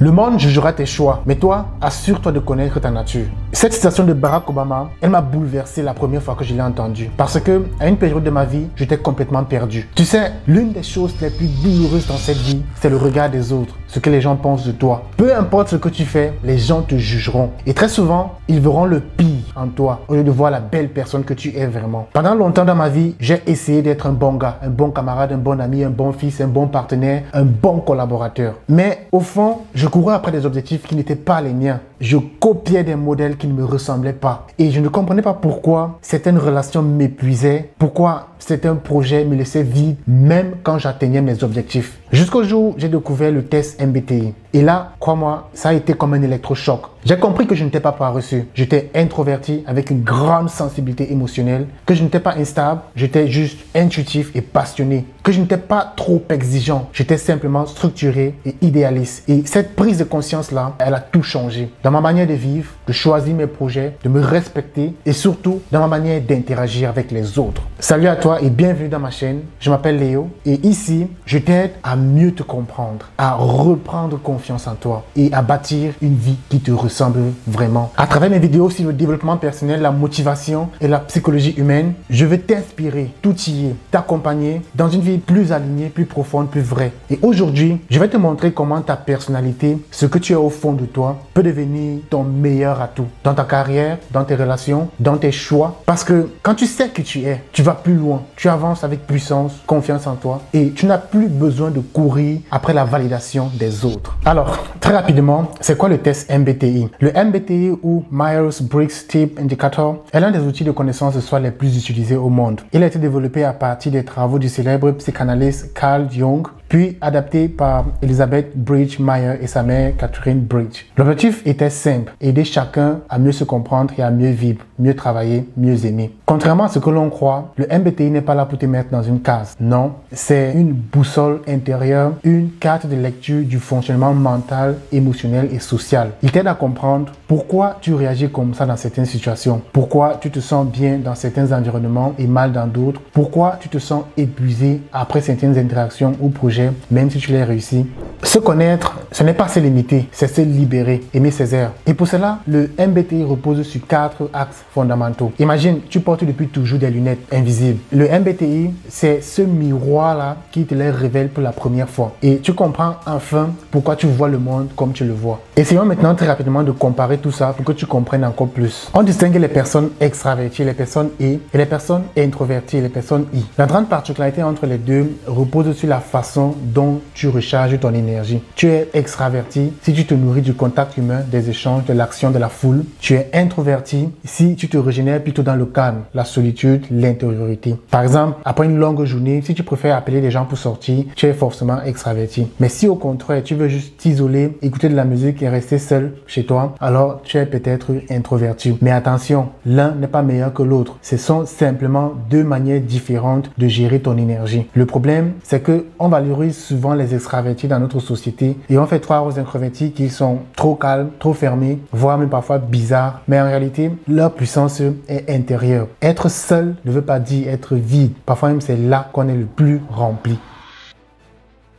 Le monde jugera tes choix, mais toi, assure-toi de connaître ta nature. Cette citation de Barack Obama, elle m'a bouleversé la première fois que je l'ai entendue. Parce que, à une période de ma vie, j'étais complètement perdu. Tu sais, l'une des choses les plus douloureuses dans cette vie, c'est le regard des autres, ce que les gens pensent de toi. Peu importe ce que tu fais, les gens te jugeront. Et très souvent, ils verront le pire en toi, au lieu de voir la belle personne que tu es vraiment. Pendant longtemps dans ma vie, j'ai essayé d'être un bon gars, un bon camarade, un bon ami, un bon fils, un bon partenaire, un bon collaborateur. Mais au fond, je courais après des objectifs qui n'étaient pas les miens. Je copiais des modèles qui ne me ressemblaient pas. Et je ne comprenais pas pourquoi certaines relations m'épuisaient, pourquoi certains projets me laissaient vide, même quand j'atteignais mes objectifs. Jusqu'au jour où j'ai découvert le test MBTI. Et là, crois-moi, ça a été comme un électrochoc. J'ai compris que je n'étais pas paresseux. J'étais introverti avec une grande sensibilité émotionnelle, que je n'étais pas instable, j'étais juste intuitif et passionné, que je n'étais pas trop exigeant, j'étais simplement structuré et idéaliste. Et cette prise de conscience-là, elle a tout changé. Dans ma manière de vivre, de choisir mes projets, de me respecter et surtout dans ma manière d'interagir avec les autres. Salut à toi et bienvenue dans ma chaîne. Je m'appelle Léo et ici, je t'aide à mieux te comprendre, à reprendre confiance en toi et à bâtir une vie qui te ressemble vraiment. À travers mes vidéos sur le développement personnel, la motivation et la psychologie humaine, je vais t'inspirer, t'outiller, t'accompagner dans une vie plus alignée, plus profonde, plus vraie. Et aujourd'hui, je vais te montrer comment ta personnalité, ce que tu es au fond de toi, peut devenir ton meilleur atout dans ta carrière, dans tes relations, dans tes choix. Parce que quand tu sais qui tu es, tu vas plus loin, tu avances avec puissance, confiance en toi et tu n'as plus besoin de courir après la validation des autres. Alors, très rapidement, c'est quoi le test MBTI? Le MBTI ou Myers-Briggs Type Indicator est l'un des outils de connaissance de soi les plus utilisés au monde. Il a été développé à partir des travaux du célèbre psychanalyste Carl Jung, puis adapté par Elizabeth Bridge Meyer et sa mère Catherine Bridge. L'objectif était simple, aider chacun à mieux se comprendre et à mieux vivre, mieux travailler, mieux aimer. Contrairement à ce que l'on croit, le MBTI n'est pas là pour te mettre dans une case. Non, c'est une boussole intérieure, une carte de lecture du fonctionnement mental, émotionnel et social. Il t'aide à comprendre pourquoi tu réagis comme ça dans certaines situations, pourquoi tu te sens bien dans certains environnements et mal dans d'autres, pourquoi tu te sens épuisé après certaines interactions ou projets même si tu l'as réussi. Se connaître, ce n'est pas se limiter, c'est se libérer, aimer ses airs. Et pour cela, le MBTI repose sur 4 axes fondamentaux. Imagine, tu portes depuis toujours des lunettes invisibles. Le MBTI, c'est ce miroir-là qui te les révèle pour la première fois. Et tu comprends enfin pourquoi tu vois le monde comme tu le vois. Essayons maintenant très rapidement de comparer tout ça pour que tu comprennes encore plus. On distingue les personnes extraverties, les personnes E, et les personnes introverties, les personnes I. La grande particularité entre les deux repose sur la façon dont tu recharges ton énergie. Tu es extraverti si tu te nourris du contact humain, des échanges, de l'action, de la foule. Tu es introverti si tu te régénères plutôt dans le calme, la solitude, l'intériorité. Par exemple, après une longue journée, si tu préfères appeler les gens pour sortir, tu es forcément extraverti. Mais si au contraire, tu veux juste t'isoler, écouter de la musique et rester seul chez toi, alors tu es peut-être introverti. Mais attention, l'un n'est pas meilleur que l'autre. Ce sont simplement deux manières différentes de gérer ton énergie. Le problème, c'est que on valorise souvent les extravertis dans notre société et on fait croire aux introvertis qu'ils sont trop calmes, trop fermés, voire même parfois bizarres. Mais en réalité, leur puissance est intérieure. Être seul ne veut pas dire être vide. Parfois même, c'est là qu'on est le plus rempli.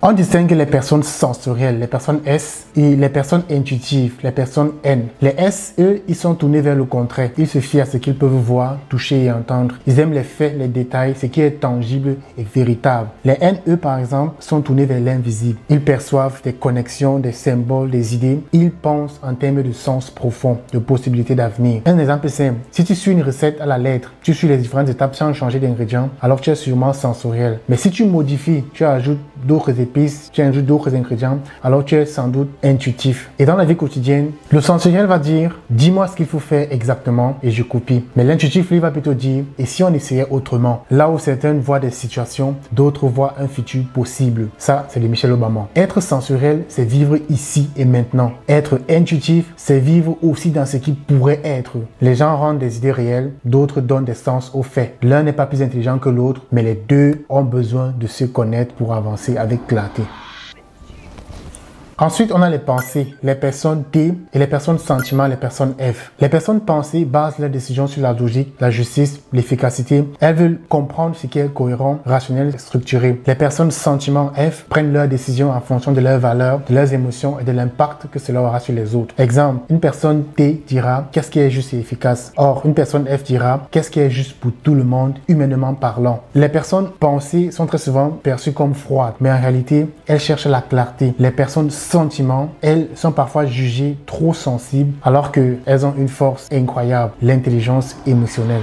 On distingue les personnes sensorielles, les personnes S, et les personnes intuitives, les personnes N. Les S, eux, ils sont tournés vers le contraire. Ils se fient à ce qu'ils peuvent voir, toucher et entendre. Ils aiment les faits, les détails, ce qui est tangible et véritable. Les N, eux, par exemple, sont tournés vers l'invisible. Ils perçoivent des connexions, des symboles, des idées. Ils pensent en termes de sens profond, de possibilités d'avenir. Un exemple simple. Si tu suis une recette à la lettre, tu suis les différentes étapes sans changer d'ingrédients, alors tu es sûrement sensoriel. Mais si tu modifies, tu ajoutes d'autres épices, tu ajoutes d'autres ingrédients, alors tu es sans doute intuitif. Et dans la vie quotidienne, le sensoriel va dire, dis-moi ce qu'il faut faire exactement et je copie. Mais l'intuitif, lui, va plutôt dire, et si on essayait autrement? Là où certains voient des situations, d'autres voient un futur possible. Ça, c'est de Michelle Obama. Être sensoriel, c'est vivre ici et maintenant. Être intuitif, c'est vivre aussi dans ce qui pourrait être. Les gens rendent des idées réelles, d'autres donnent des sens aux faits. L'un n'est pas plus intelligent que l'autre, mais les deux ont besoin de se connaître pour avancer avec clarté. Ensuite, on a les pensées, les personnes T et les personnes sentiments, les personnes F. Les personnes pensées basent leurs décisions sur la logique, la justice, l'efficacité. Elles veulent comprendre ce qui est cohérent, rationnel, structuré. Les personnes sentiments F prennent leurs décisions en fonction de leurs valeurs, de leurs émotions et de l'impact que cela aura sur les autres. Exemple, une personne T dira qu'est-ce qui est juste et efficace. Or, une personne F dira qu'est-ce qui est juste pour tout le monde, humainement parlant. Les personnes pensées sont très souvent perçues comme froides, mais en réalité, elles cherchent la clarté. Les personnes sentiments, elles sont parfois jugées trop sensibles, alors qu'elles ont une force incroyable, l'intelligence émotionnelle.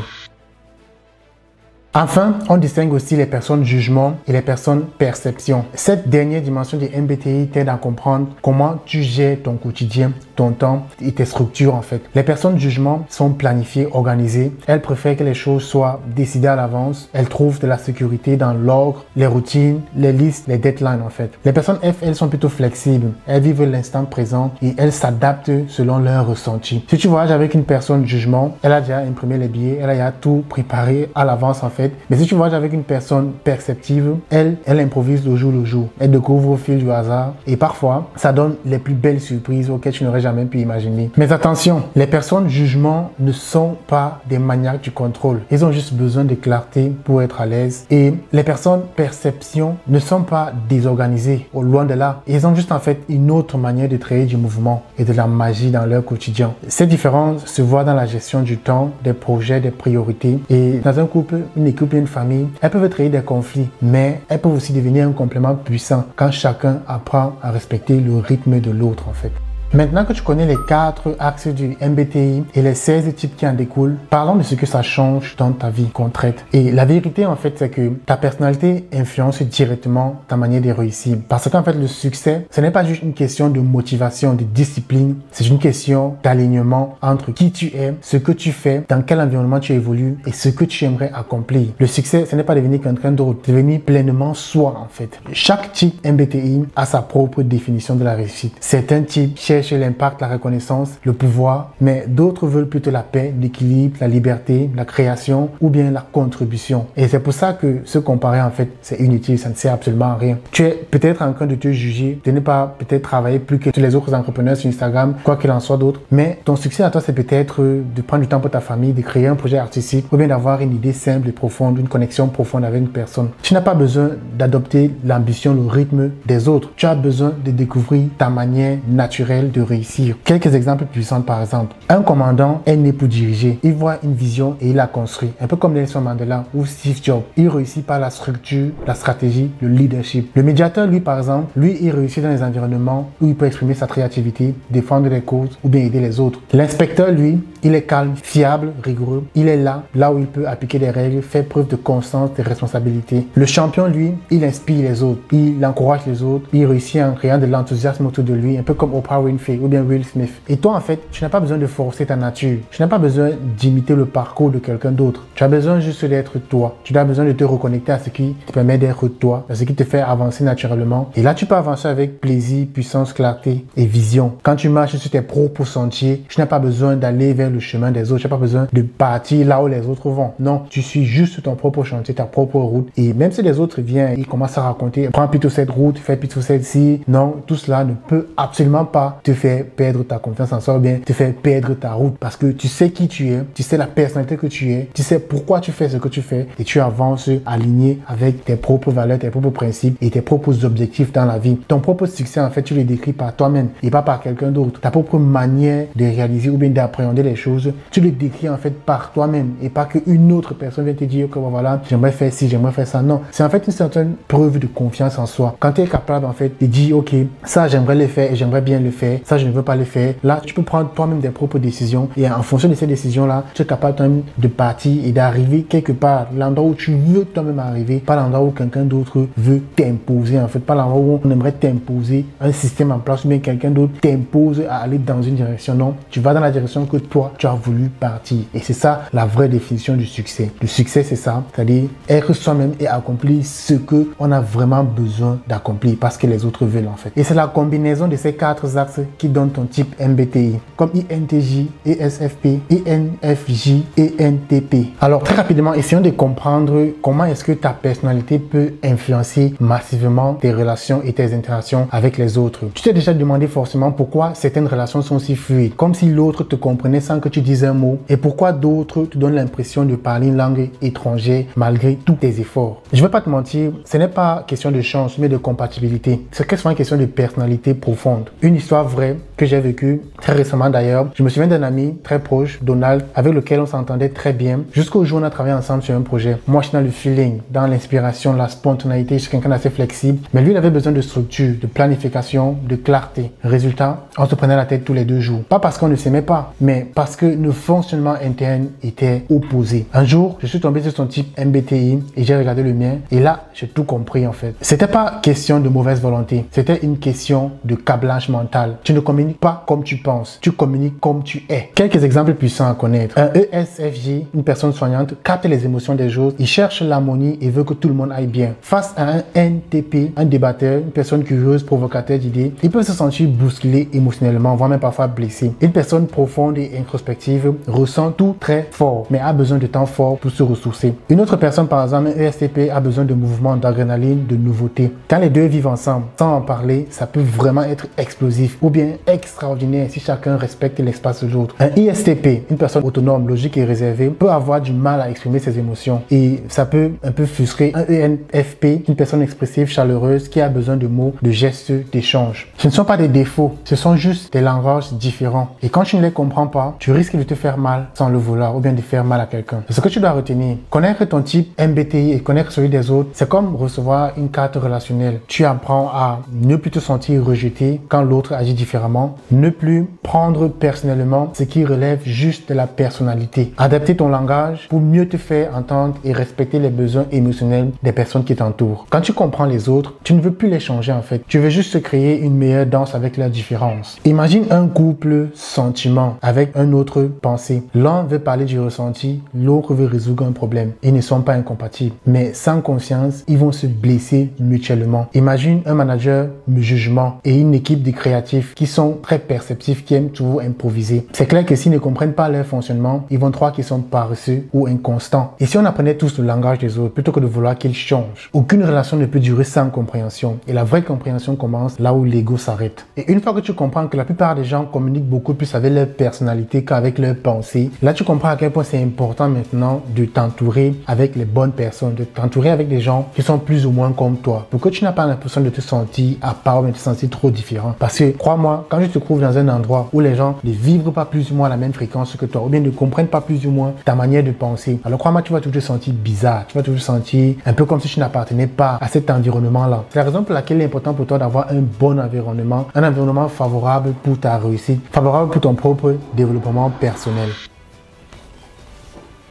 Enfin, on distingue aussi les personnes jugement et les personnes perception. Cette dernière dimension du MBTI t'aide à comprendre comment tu gères ton quotidien, ton temps et tes structures en fait. Les personnes jugement sont planifiées, organisées. Elles préfèrent que les choses soient décidées à l'avance. Elles trouvent de la sécurité dans l'ordre, les routines, les listes, les deadlines en fait. Les personnes F, elles sont plutôt flexibles. Elles vivent l'instant présent et elles s'adaptent selon leur ressenti. Si tu voyages avec une personne jugement, elle a déjà imprimé les billets, elle a déjà tout préparé à l'avance en fait. Mais si tu voyages avec une personne perceptive, elle improvise le jour. Elle découvre au fil du hasard et parfois, ça donne les plus belles surprises auxquelles tu n'aurais jamais pu imaginer. Mais attention, les personnes jugement ne sont pas des maniaques du contrôle. Ils ont juste besoin de clarté pour être à l'aise. Et les personnes perception ne sont pas désorganisées, loin de là. Ils ont juste en fait une autre manière de créer du mouvement et de la magie dans leur quotidien. Cette différence se voit dans la gestion du temps, des projets, des priorités. Et dans un couple, une équipe, une famille, elles peuvent créer des conflits, mais elles peuvent aussi devenir un complément puissant quand chacun apprend à respecter le rythme de l'autre en fait. Maintenant que tu connais les 4 axes du MBTI et les 16 types qui en découlent, parlons de ce que ça change dans ta vie concrète. Et la vérité, en fait, c'est que ta personnalité influence directement ta manière de réussir. Parce qu'en fait, le succès, ce n'est pas juste une question de motivation, de discipline. C'est une question d'alignement entre qui tu es, ce que tu fais, dans quel environnement tu évolues et ce que tu aimerais accomplir. Le succès, ce n'est pas devenir quelqu'un d'autre, devenir pleinement soi, en fait. Chaque type MBTI a sa propre définition de la réussite. Certains types cherchent l'impact, la reconnaissance, le pouvoir, mais d'autres veulent plutôt la paix, l'équilibre, la liberté, la création ou bien la contribution. Et c'est pour ça que se comparer en fait, c'est inutile, ça ne sert absolument à rien. Tu es peut-être en train de te juger, de ne pas peut-être travailler plus que tous les autres entrepreneurs sur Instagram, quoi qu'il en soit d'autre, mais ton succès à toi, c'est peut-être de prendre du temps pour ta famille, de créer un projet artistique ou bien d'avoir une idée simple et profonde, une connexion profonde avec une personne. Tu n'as pas besoin d'adopter l'ambition, le rythme des autres. Tu as besoin de découvrir ta manière naturelle de réussir. Quelques exemples puissants par exemple. Un commandant est né pour diriger. Il voit une vision et il la construit. Un peu comme Nelson Mandela ou Steve Jobs. Il réussit par la structure, la stratégie, le leadership. Le médiateur, lui par exemple, lui il réussit dans les environnements où il peut exprimer sa créativité, défendre les causes ou bien aider les autres. L'inspecteur, lui, il est calme, fiable, rigoureux. Il est là où il peut appliquer des règles, faire preuve de constance, de responsabilité. Le champion, lui, il inspire les autres. Il encourage les autres. Il réussit en créant de l'enthousiasme autour de lui, un peu comme Oprah Winfrey ou bien Will Smith. Et toi, en fait, tu n'as pas besoin de forcer ta nature. Tu n'as pas besoin d'imiter le parcours de quelqu'un d'autre. Tu as besoin juste d'être toi. Tu as besoin de te reconnecter à ce qui te permet d'être toi, à ce qui te fait avancer naturellement. Et là, tu peux avancer avec plaisir, puissance, clarté et vision. Quand tu marches sur tes propres sentiers, tu n'as pas besoin d'aller vers le chemin des autres. Tu n'as pas besoin de partir là où les autres vont. Non, tu suis juste ton propre chantier, ta propre route. Et même si les autres viennent, ils commencent à raconter, prends plutôt cette route, fais plutôt celle-ci. Non, tout cela ne peut absolument pas te faire perdre ta confiance en soi ou bien te faire perdre ta route parce que tu sais qui tu es, tu sais la personnalité que tu es, tu sais pourquoi tu fais ce que tu fais et tu avances aligné avec tes propres valeurs, tes propres principes et tes propres objectifs dans la vie. Ton propre succès, en fait, tu le décris par toi-même et pas par quelqu'un d'autre. Ta propre manière de réaliser ou bien d'appréhender les choses, tu le décris en fait par toi-même et pas qu'une autre personne vient te dire que voilà, j'aimerais faire ci, j'aimerais faire ça. Non, c'est en fait une certaine preuve de confiance en soi. Quand tu es capable en fait de dire ok, ça j'aimerais le faire et j'aimerais bien le faire, ça je ne veux pas le faire. Là, tu peux prendre toi-même des propres décisions et en fonction de ces décisions-là, tu es capable toi-même de partir et d'arriver quelque part, l'endroit où tu veux toi-même arriver, pas l'endroit où quelqu'un d'autre veut t'imposer en fait, pas l'endroit où on aimerait t'imposer un système en place ou bien quelqu'un d'autre t'impose à aller dans une direction. Non, tu vas dans la direction que toi, tu as voulu partir. Et c'est ça la vraie définition du succès. Le succès, c'est ça, c'est-à-dire être soi-même et accomplir ce que on a vraiment besoin d'accomplir parce que les autres veulent en fait. Et c'est la combinaison de ces 4 axes qui donnent ton type MBTI, comme INTJ, ESFP, INFJ et ENTP. Alors très rapidement, essayons de comprendre comment est-ce que ta personnalité peut influencer massivement tes relations et tes interactions avec les autres. Tu t'es déjà demandé forcément pourquoi certaines relations sont si fluides, comme si l'autre te comprenait sans que tu dises un mot, et pourquoi d'autres te donnent l'impression de parler une langue étrangère malgré tous tes efforts. Je ne vais pas te mentir, ce n'est pas question de chance mais de compatibilité. C'est souvent une question de personnalité profonde. Une histoire vraie que j'ai vécue très récemment d'ailleurs. Je me souviens d'un ami très proche, Donald, avec lequel on s'entendait très bien jusqu'au jour où on a travaillé ensemble sur un projet. Moi, je suis dans le feeling, dans l'inspiration, la spontanéité. Je suis quelqu'un d'assez flexible, mais lui, il avait besoin de structure, de planification, de clarté. Résultat, on se prenait la tête tous les 2 jours. Pas parce qu'on ne s'aimait pas, mais parce que nos fonctionnements internes étaient opposés. Un jour, je suis tombé sur son type MBTI et j'ai regardé le mien et là, j'ai tout compris en fait. C'était pas question de mauvaise volonté, c'était une question de câblage mental. Tu ne communiques pas comme tu penses, tu communiques comme tu es. Quelques exemples puissants à connaître. Un ESFJ, une personne soignante, capte les émotions des autres, il cherche l'harmonie et veut que tout le monde aille bien. Face à un NTP, un débatteur, une personne curieuse, provocateur d'idées, il peut se sentir bousculé émotionnellement, voire même parfois blessé. Une personne profonde et introspective ressent tout très fort, mais a besoin de temps fort pour se ressourcer. Une autre personne, par exemple, un ESTP, a besoin de mouvements, d'adrénaline, de nouveautés. Quand les deux vivent ensemble, sans en parler, ça peut vraiment être explosif ou bien extraordinaire si chacun respecte l'espace de l'autre. Un ISTP, une personne autonome, logique et réservée, peut avoir du mal à exprimer ses émotions et ça peut un peu frustrer. Un ENFP, une personne expressive, chaleureuse, qui a besoin de mots, de gestes, d'échanges. Ce ne sont pas des défauts, ce sont juste des langages différents. Et quand tu ne les comprends pas, tu risques de te faire mal sans le vouloir ou bien de faire mal à quelqu'un. C'est ce que tu dois retenir. Connaître ton type MBTI et connaître celui des autres, c'est comme recevoir une carte relationnelle. Tu apprends à ne plus te sentir rejeté quand l'autre agit différemment, ne plus prendre personnellement ce qui relève juste de la personnalité. Adapter ton langage pour mieux te faire entendre et respecter les besoins émotionnels des personnes qui t'entourent. Quand tu comprends les autres, tu ne veux plus les changer en fait. Tu veux juste te créer une meilleure danse avec leurs différences. Imagine un couple sentiment avec un autre pensée. L'un veut parler du ressenti, l'autre veut résoudre un problème. Ils ne sont pas incompatibles, mais sans conscience, ils vont se blesser mutuellement. Imagine un manager jugement et une équipe de créatifs qui sont très perceptifs, qui aiment toujours improviser. C'est clair que s'ils ne comprennent pas leur fonctionnement, ils vont croire qu'ils sont paresseux ou inconstants. Et si on apprenait tous le langage des autres plutôt que de vouloir qu'ils changent, aucune relation ne peut durer sans compréhension. Et la vraie compréhension commence là où l'ego s'arrête. Et une fois que tu comprends que la plupart des gens communiquent beaucoup plus avec leur personnalité qu'avec leurs pensées, là tu comprends à quel point c'est important maintenant de t'entourer avec les bonnes personnes, de t'entourer avec des gens qui sont plus ou moins comme toi, pour que tu n'as pas l'impression de te sentir à part ou de te sentir trop différent. Parce que crois-moi, quand tu te trouves dans un endroit où les gens ne vibrent pas plus ou moins à la même fréquence que toi, ou bien ne comprennent pas plus ou moins ta manière de penser, alors crois-moi, tu vas toujours te sentir bizarre, tu vas toujours te sentir un peu comme si tu n'appartenais pas à cet environnement-là. C'est la raison pour laquelle il est important pour toi d'avoir un bon environnement, un environnement favorable pour ta réussite, favorable pour ton propre développement personnel.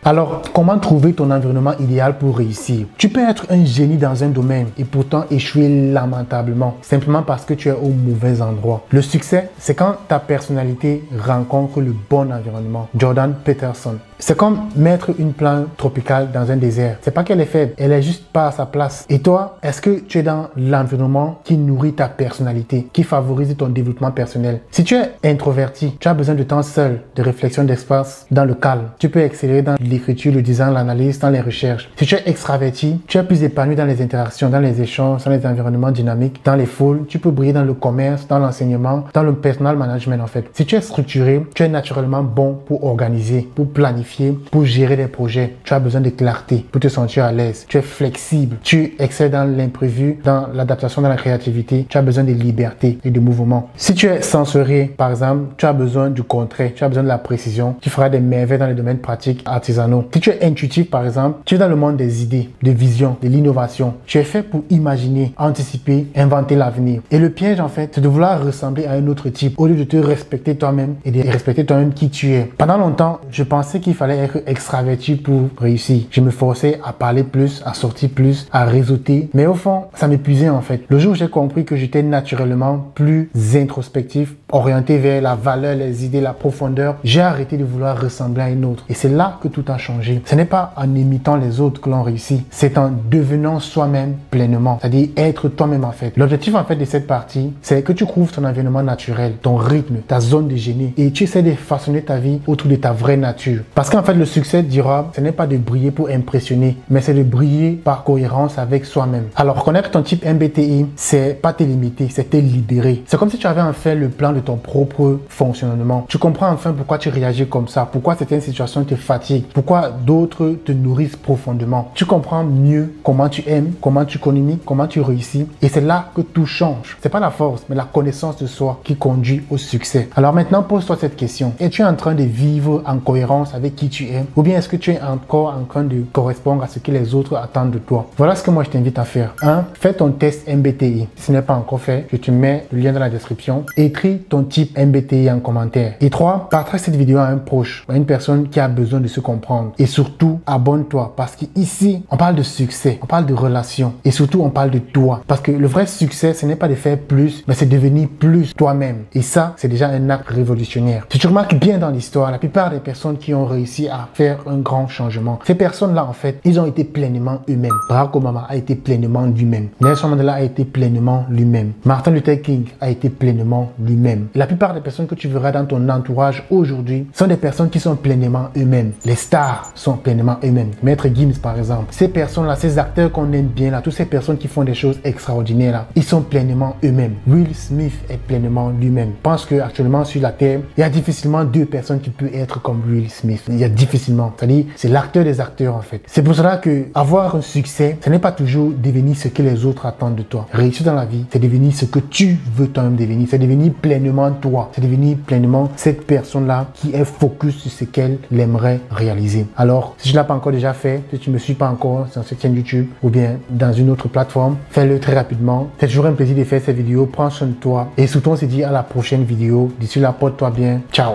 Alors, comment trouver ton environnement idéal pour réussir? Tu peux être un génie dans un domaine et pourtant échouer lamentablement, simplement parce que tu es au mauvais endroit. Le succès, c'est quand ta personnalité rencontre le bon environnement. Jordan Peterson. C'est comme mettre une plante tropicale dans un désert. C'est pas qu'elle est faible, elle est juste pas à sa place. Et toi, est-ce que tu es dans l'environnement qui nourrit ta personnalité, qui favorise ton développement personnel? Si tu es introverti, tu as besoin de temps seul, de réflexion, d'espace, dans le calme. Tu peux accélérer dans l'écriture, le design, l'analyse, dans les recherches. Si tu es extraverti, tu es plus épanoui dans les interactions, dans les échanges, dans les environnements dynamiques, dans les foules. Tu peux briller dans le commerce, dans l'enseignement, dans le personal management en fait. Si tu es structuré, tu es naturellement bon pour organiser, pour planifier, pour gérer des projets. Tu as besoin de clarté pour te sentir à l'aise. Tu es flexible, tu excelles dans l'imprévu, dans l'adaptation, dans la créativité. Tu as besoin de liberté et de mouvement. Si tu es sensoriel, par exemple, tu as besoin du concret, tu as besoin de la précision. Tu feras des merveilles dans les domaines pratiques, artisanaux. Si tu es intuitif, par exemple, tu es dans le monde des idées, de vision, de l'innovation. Tu es fait pour imaginer, anticiper, inventer l'avenir. Et le piège, en fait, c'est de vouloir ressembler à un autre type au lieu de te respecter toi-même et de respecter toi-même qui tu es. Pendant longtemps, je pensais qu'il fallait être extraverti pour réussir. Je me forçais à parler plus, à sortir plus, à réseauter. Mais au fond, ça m'épuisait en fait. Le jour où j'ai compris que j'étais naturellement plus introspectif, orienté vers la valeur, les idées, la profondeur, j'ai arrêté de vouloir ressembler à un autre. Et c'est là que tout a changé. Ce n'est pas en imitant les autres que l'on réussit, c'est en devenant soi-même pleinement, c'est-à-dire être toi-même en fait. L'objectif en fait de cette partie, c'est que tu trouves ton environnement naturel, ton rythme, ta zone de génie et tu essaies de façonner ta vie autour de ta vraie nature. Parce qu'en fait, le succès durable, ce n'est pas de briller pour impressionner, mais c'est de briller par cohérence avec soi-même. Alors, connaître ton type MBTI, c'est pas te limiter, c'est te libérer. C'est comme si tu avais enfin le plan de ton propre fonctionnement. Tu comprends enfin pourquoi tu réagis comme ça, pourquoi certaines situations te fatiguent, pourquoi d'autres te nourrissent profondément. Tu comprends mieux comment tu aimes, comment tu communiques, comment tu réussis. Et c'est là que tout change. C'est pas la force, mais la connaissance de soi qui conduit au succès. Alors maintenant, pose-toi cette question. Es-tu en train de vivre en cohérence avec qui tu es? Ou bien est-ce que tu es encore en train de correspondre à ce que les autres attendent de toi? Voilà ce que moi je t'invite à faire. 1. Fais ton test MBTI. Si ce n'est pas encore fait, je te mets le lien dans la description. Écris ton type MBTI en commentaire. Et 3. Partage cette vidéo à un proche, à une personne qui a besoin de se comprendre. Et surtout, abonne-toi parce qu'ici, on parle de succès, on parle de relations et surtout, on parle de toi. Parce que le vrai succès, ce n'est pas de faire plus, mais c'est devenir plus toi-même. Et ça, c'est déjà un acte révolutionnaire. Si tu remarques bien dans l'histoire, la plupart des personnes qui ont réussi à faire un grand changement, ces personnes-là, en fait, ils ont été pleinement eux-mêmes. Barack Obama a été pleinement lui-même. Nelson Mandela a été pleinement lui-même. Martin Luther King a été pleinement lui-même. La plupart des personnes que tu verras dans ton entourage aujourd'hui sont des personnes qui sont pleinement eux-mêmes. Les stars sont pleinement eux-mêmes. Maître Gims, par exemple. Ces personnes-là, ces acteurs qu'on aime bien là, toutes ces personnes qui font des choses extraordinaires là, ils sont pleinement eux-mêmes. Will Smith est pleinement lui-même. Je pense qu'actuellement sur la Terre, il y a difficilement deux personnes qui peuvent être comme Will Smith. Il y a difficilement. C'est-à-dire, c'est l'acteur des acteurs en fait. C'est pour cela que avoir un succès, ce n'est pas toujours devenir ce que les autres attendent de toi. Réussir dans la vie, c'est devenir ce que tu veux toi-même devenir. C'est devenir pleinement toi. C'est devenir pleinement cette personne-là qui est focus sur ce qu'elle aimerait réaliser. Alors, si je ne l'ai pas encore déjà fait, si tu ne me suis pas encore sur cette chaîne YouTube ou bien dans une autre plateforme, fais-le très rapidement. C'est toujours un plaisir de faire ces vidéos. Prends soin de toi et surtout on se dit à la prochaine vidéo. D'ici là, porte-toi bien. Ciao.